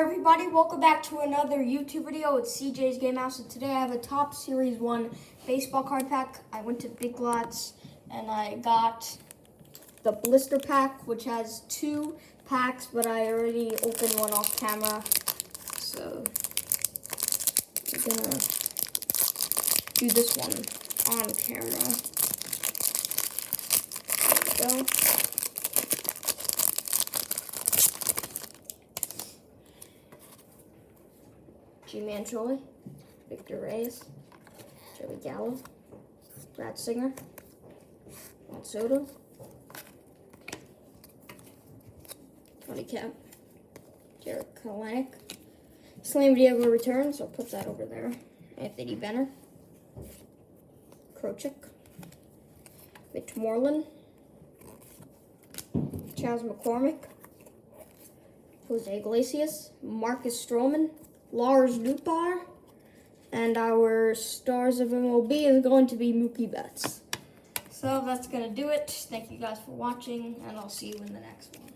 Everybody, welcome back to another YouTube video. It's CJ's Game House, and today I have a Top Series 1 baseball card pack. I went to Big Lots and I got the blister pack, which has 2 packs, but I already opened one off camera. So I'm gonna do this one on camera. There we go. G-Man Choi, Victor Reyes, Joey Gallo, Brad Singer, Juan Soto, Tony Kemp, Jarred Kelenic, Slam Diego returns, I'll put that over there, Anthony Benner, Krochik, Mitch Moreland, Charles McCormick, Jose Iglesias, Marcus Stroman, Lars Nootbaar, and our stars of MLB is going to be Mookie Betts. So that's going to do it. Thank you guys for watching, and I'll see you in the next one.